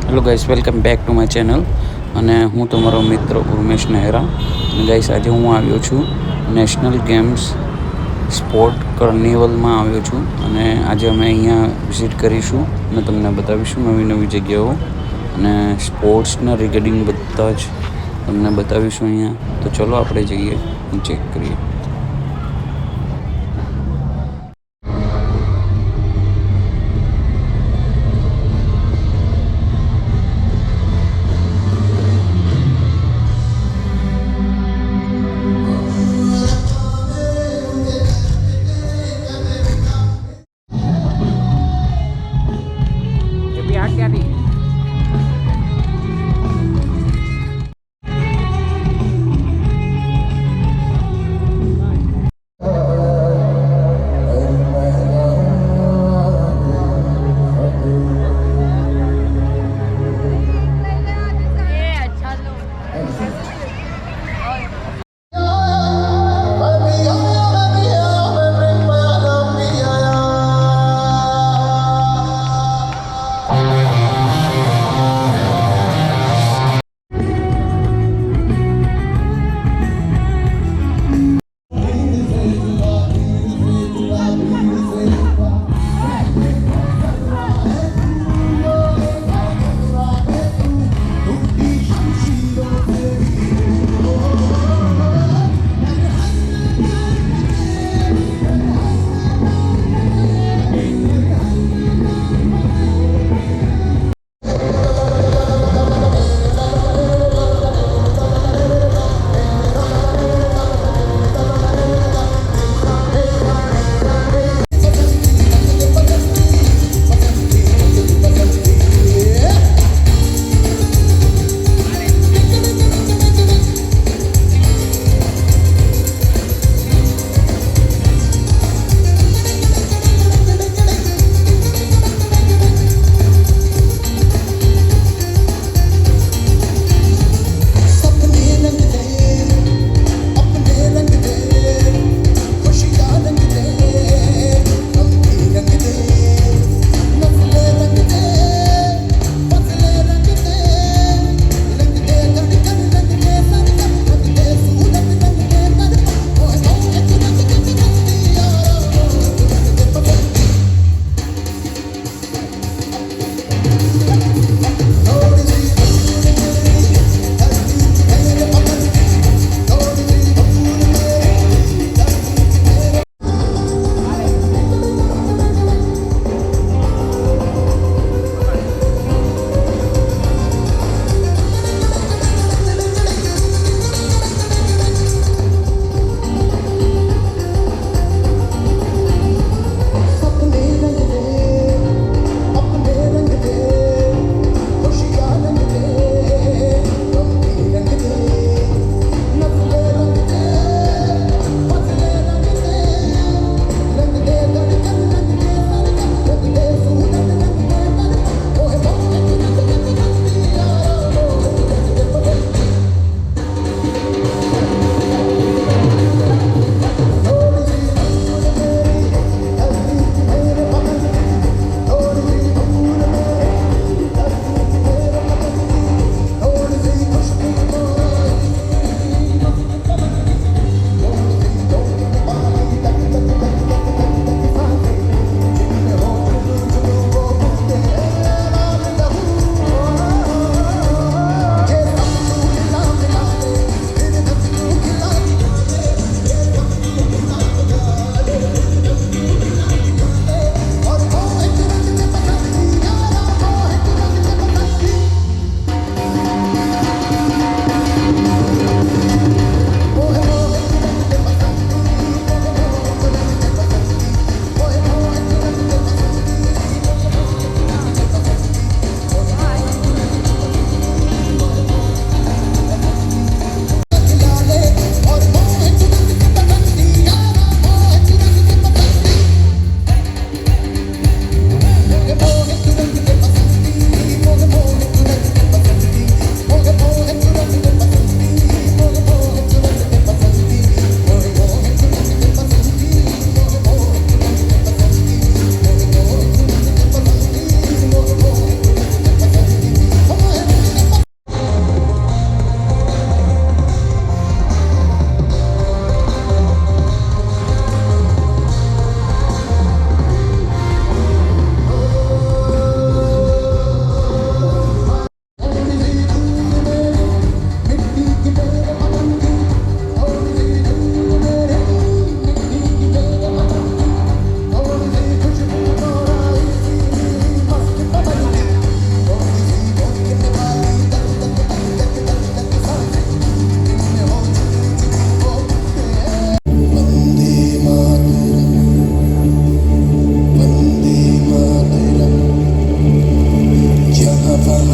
Hello guys, welcome back to my channel. અને હું તમારો મિત્ર ઉર્મેશ નહેરા. અને ગાઈસ, આજે હું આવ્યો છું નેશનલ ગેમ્સ સ્પોર્ટ કાર્નિવલમાં આવ્યો છું. અને આજે અમે અહીંયા વિઝિટ કરીશું અને તમને બતાવીશું નવી નવી જગ્યાઓ અને સ્પોર્ટ્સના રિગાર્ડિંગ બધા જ તમને બતાવીશું અહીંયા. તો ચલો આપણે જઈએ અને ચેક કરીએ.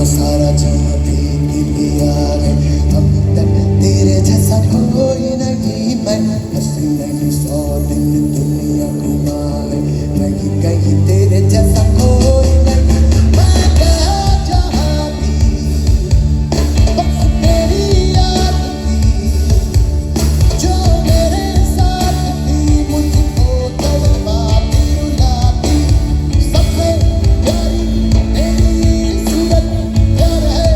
सारा जहां भी दिया है, अब तक तेरे जैसा कोई नहीं। मैं हंसी नहीं 100 दिन दुनिया घुमा है, कहीं कहीं तेरे जैसा कोई नहीं। मैं गया जहां भी बस तेरी याद थी, जो मेरे साथ थी मुझको तड़पाती रुलाती। सबसे प्यारी तेरी सूरत प्यार है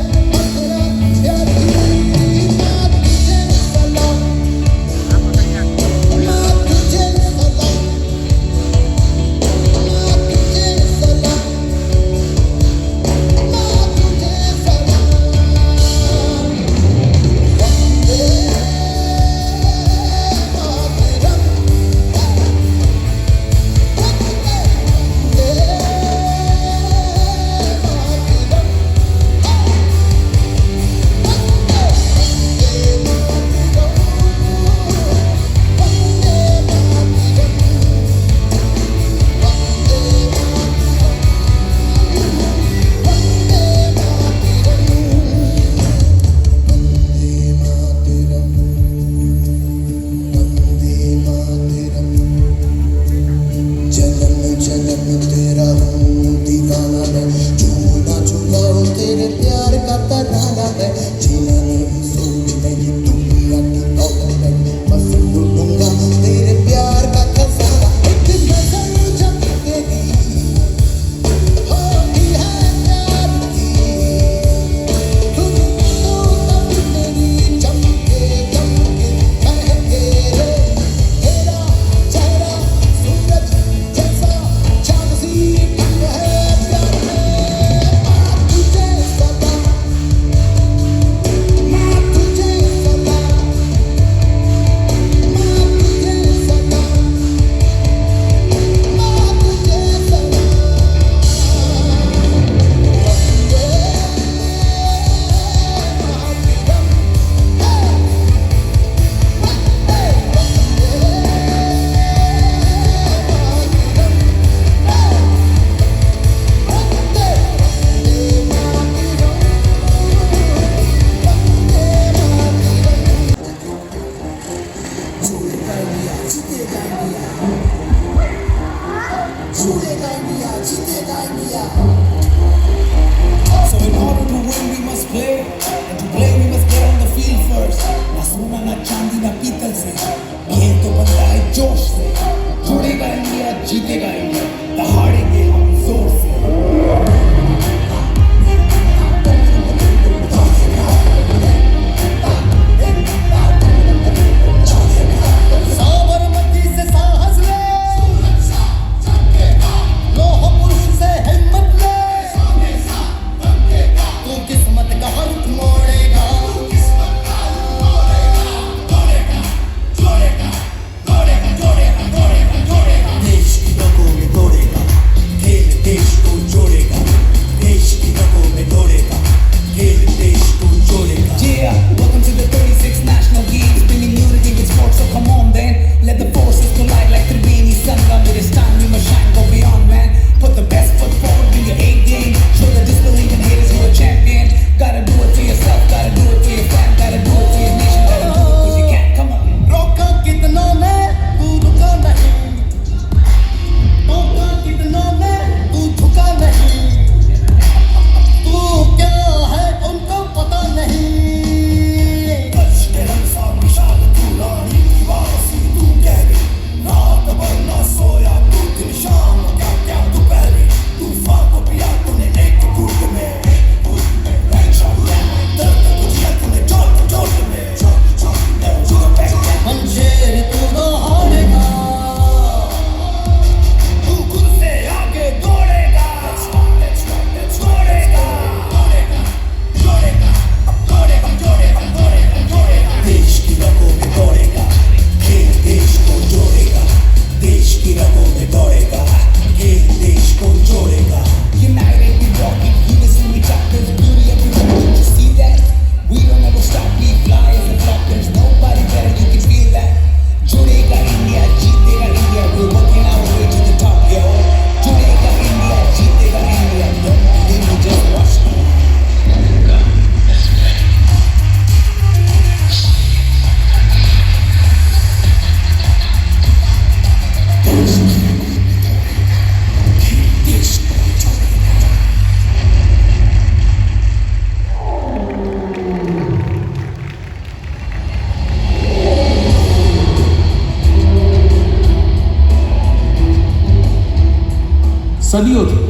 સદીઓથી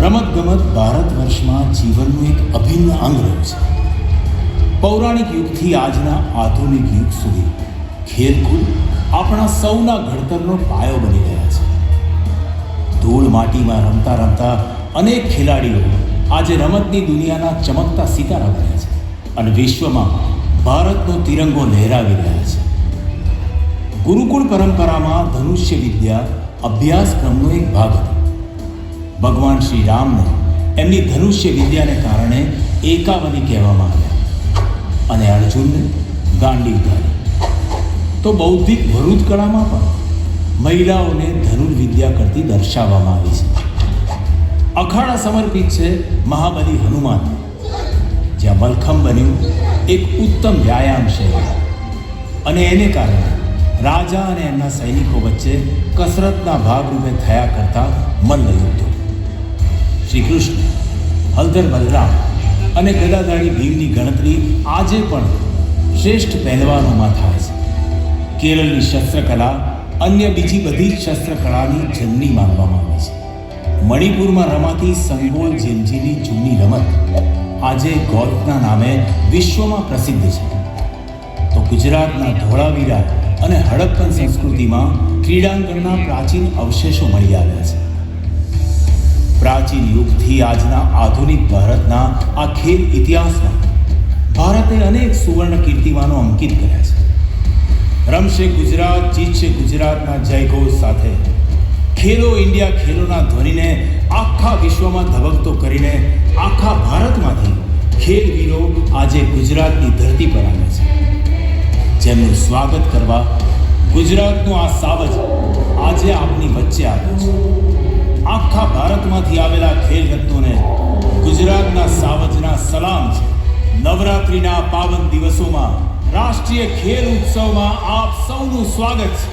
રમતગમત ભારત વર્ષમાં જીવનનું એક અભિન્ન અંગ રહ્યું છે. પૌરાણિક યુગથી આજના આધુનિક યુગ સુધી ખેલકૂદ આપણા સૌના ઘડતરનો પાયો બની રહ્યા છે. ધૂળ માટીમાં રમતા રમતા અનેક ખેલાડીઓ આજે રમતની દુનિયાના ચમકતા સિતારા બન્યા છે અને વિશ્વમાં ભારતનો તિરંગો લહેરાવી રહ્યા છે. ગુરુકુળ પરંપરામાં ધનુષ્ય વિદ્યા અભ્યાસક્રમનો એક ભાગ હતો. ભગવાન શ્રી રામને એમની ધનુષ્ય વિદ્યાને કારણે એકાવની કહેવામાં આવ્યા અને અર્જુનને ગાંડીવધારી. તો બૌદ્ધિક ભરૂચ કળામાં પણ મહિલાઓને ધનુર્વિદ્યા કરતી દર્શાવવામાં આવી છે. અખાડા સમર્પિત છે મહાબલી હનુમાન, જ્યાં મલખમ બન્યું એક ઉત્તમ વ્યાયામ છે અને એને કારણે રાજા અને એમના સૈનિકો વચ્ચે કસરતના ભાગરૂપે થયા કરતા મલ્લયુદ્ધો. શ્રી કૃષ્ણ, હલધર બલરામ અને ગદાધારી ભીમની ગણતરી આજે પણ શ્રેષ્ઠ પહેલવાનોમાં થાય છે. કેરળની શસ્ત્રકલા અન્ય બીજી બધી જ શસ્ત્રકળાની જનની માનવામાં આવે છે. મણિપુરમાં રમાતી સંગોલ જેમજીની જૂની રમત આજે ગોલ્ફના નામે વિશ્વમાં પ્રસિદ્ધ છે. તો ગુજરાતના ધોળાવીરા અને હડપ્પન સંસ્કૃતિમાં ક્રીડાંગણના પ્રાચીન અવશેષો મળી આવ્યા છે. પ્રાચીન યુગથી આજના આધુનિક ભારતના આ ખેલ ઇતિહાસમાં ભારતે અનેક સુવર્ણ કીર્તિમાનો અંકિત કર્યા છે. રમશે ગુજરાત, જીતશે ગુજરાતના જયઘોષ સાથે ખેલો ઇન્ડિયા ખેલોના ધ્વનિને આખા વિશ્વમાં ધબકતો કરીને આખા ભારતમાંથી ખેલવીરો આજે ગુજરાતની ધરતી પર આવે છે. જેમનું સ્વાગત કરવા ગુજરાતનો આ સાવજ આજે આપની વચ્ચે આવ્યો છે. આખા ભારતમાંથી આવેલા ખેલ રત્નોને ગુજરાતના સાવજના સલામ છે. નવરાત્રિના પાવન દિવસોમાં રાષ્ટ્રીય ખેલ ઉત્સવમાં આપ સૌનું સ્વાગત છે.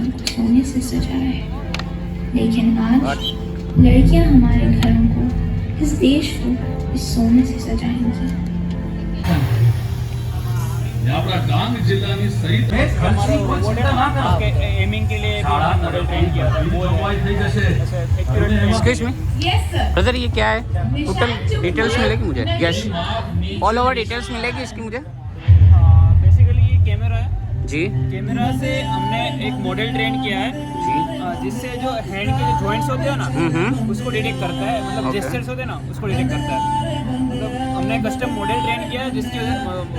को सोने से सजाया है, लेकिन आज लड़कियां हमारे घरों को, इस देश को इस सोने से सजाएंगी। આપણા ડાંગ જિલ્લાની સહિત एमिंग के लिए मॉडल ट्रेन किया था। થઈ जैसे excuse me yes sir. Brother, ये क्या है? टोटल डिटेल्स मिलेगी मुझे? यस, ऑल ओवर डिटेल्स मिलेगी इसकी मुझे? बेसिकली ये कैमरा है। जी कैमरा से हमने एक मॉडल ट्रेन किया है जी जिससे जो हैंड के जो जॉइंट्स होते हैं ना उसको डिटेक्ट करता है, मतलब Okay. जेस्चर्स होते हैं ना उसको डिटेक्ट करता है। मतलब हमने कस्टम मॉडल ट्रेन किया है जिसकी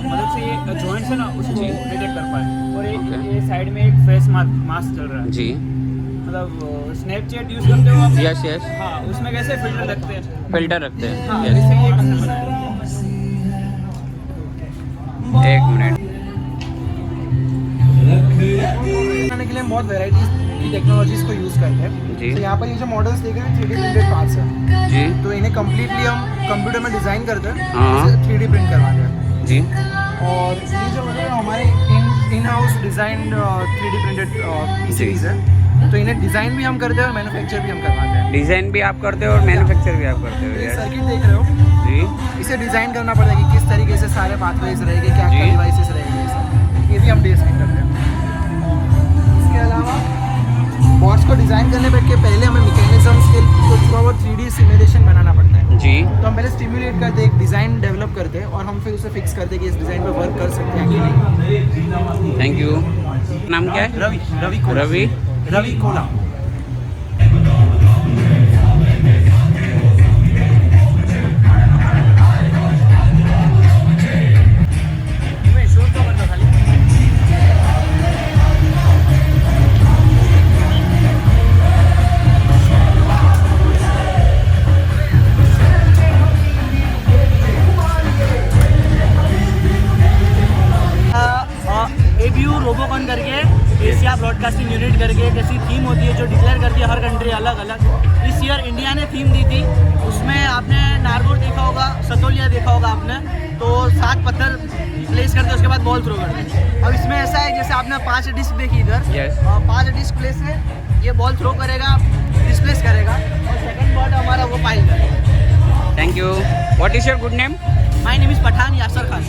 मदद से ये जॉइंट्स है ना उसको डिटेक्ट कर पाए। और Okay. ये साइड में एक फेस मास्क चल रहा है। जी मतलब स्नैपचैट यूज़ करते हो आप? यस यस, हाँ, उसमें कैसे फिल्टर रखते हैं। फिल्टर रखते हैं। हाँ, यस, जैसे ये हमने बनाया है। एक मिनट। बनाने के लिए हम बहुत वैराइटीज की टेक्नोलॉजीज को यूज़ करते हैं। जी। तो यहाँ पर ये जो मॉडल्स देख रहे हैं 3D प्रिंटेड पार्ट्स हैं, जी तो इन्हें कम्प्लीटली हम कंप्यूटर में डिज़ाइन करते हैं, हाँ। इसे 3D प्रिंट करवाते हैं। जी और ये जो मतलब हमारे in house designed 3D printed PCBs है, तो इन्हें डिज़ाइन भी हम करते हैं और मैन्युफैक्चर भी हम करवाते हैं। डिज़ाइन भी आप करते हो और मैन्युफैक्चर भी आप करते हो? ये यस सर्किट देख रहे हो, जी इसे डिज़ाइन करना पड़ेगा कि किस तरीके से सारे पाथवेज रहेंगे, क्या क्या जी। डिवाइसेस रहेंगे, ये भी हम डिज़ाइन करते हैं। इसके अलावा बॉट्स को डिज़ाइन करने बैठ के पहले हमें मैकेनिज्म्स के कुछ बहुत 3D सिमुलेशन बनाना पड़ता है। जी तो हम पहले स्टिमुलेट करते एक डिज़ाइन डेवलप करते हैं और हम फिर उसे फिक्स करते कि इस डिज़ाइन पे वर्क कर सकते हैं कि नहीं। Thank you. नाम क्या है? रवि कोला। रवि। रवि कोला। एबीयू रोबोकॉन करके एशिया ब्रॉडकास्टिंग यूनिट करके एक ऐसी थीम होती है जो डिक्लेयर करती है हर कंट्री अलग अलग। इस ईयर इंडिया ने थीम दी थी, उसमें आपने नारगोल देखा होगा, सतोलिया देखा होगा आपने, तो 7 पत्थर प्लेस करते उसके बाद बॉल थ्रो करते। अब इसमें ऐसा है जैसे आपने 5 डिस्क देखी इधर, Yes. 5 डिस्क प्लेस है, ये बॉल थ्रो करेगा, डिस्प्लेस करेगा और सेकंड बॉल हमारा वो पाइल करेगा। Thank you. What is your good name? My name is Pathan Yasir Khan.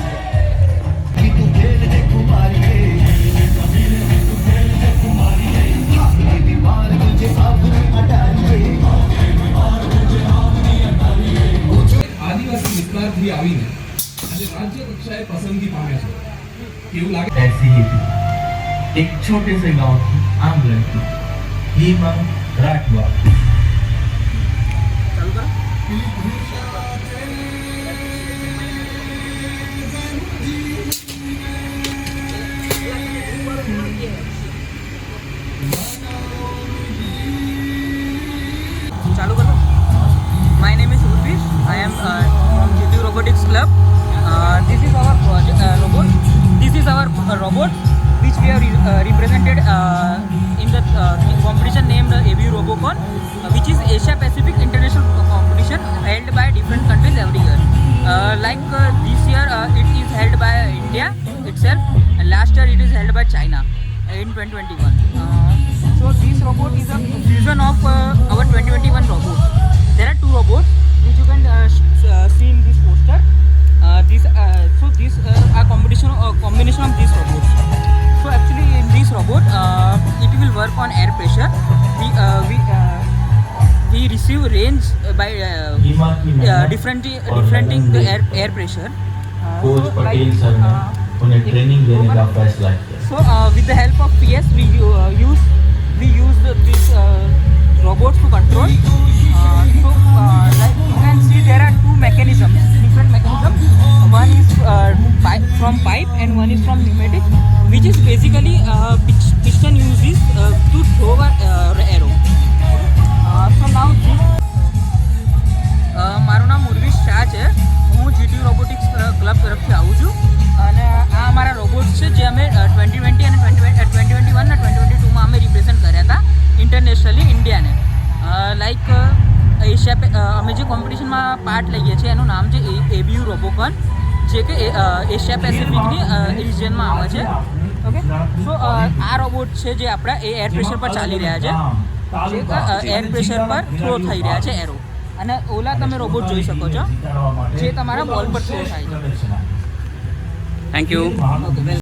આદિવાસી વિસ્તારથી આવીને આજે રાજ્ય કક્ષાએ પસંદગી પામે છે એવું લાગે ऐसी ही थी एक छोटे से गांव की आम लड़की हीमा राठवा। चालू करो। My name is Urvish, I am from GT robotics club. This is our robot. This is our robot which we have represented in the competition named ABU Robocon, which is Asia Pacific International competition held by different countries every year. Like this year it is held by India itself, and last year it is held by China in 2021. So this robot is a fusion of our 2021 robots. There are 2 robots which you can see in this poster. This a combination of these robots. So actually in this robot it will work on air pressure. We receive range by differentiating the air pressure. Coach Patel sir ने उन्हें training देने का फैसला किया। So with the help of PS we use these robots to control. Like you can see there are 2 mechanisms, different mechanisms. One is from pipe and one is from pneumatic, which is basically piston uses to throw an arrow. So now મારું નામ ઉર્વિશ શાહ છે, હું GT robotics club તરફથી આવું છું અને આ અમારા રોબોટ્સ છે જે અમે 2020 અને 2021 અને 2022માં અમે રિપ્રેઝેન્ટ કર્યા હતા ઇન્ટરનેશનલી ઇન્ડિયાને. લાઈક અમે જે કોમ્પિટિશનમાં પાર્ટ લઈએ છીએ એનું નામ છે ABU રોબોકોન, જે કે એશિયા પેસિફિકની રિજિયનમાં આવે છે. ઓકે સો આ રોબોટ છે જે આપણા એ એર પ્રેશર પર ચાલી રહ્યા છે જે એર પ્રેશર પર થ્રો થઈ રહ્યા છે એરો અને ઓલા તમે રોબોટ જોઈ શકો છો જે તમારા બોલ પર થ્રો થાય છે થેન્ક યુ. Okay welcome.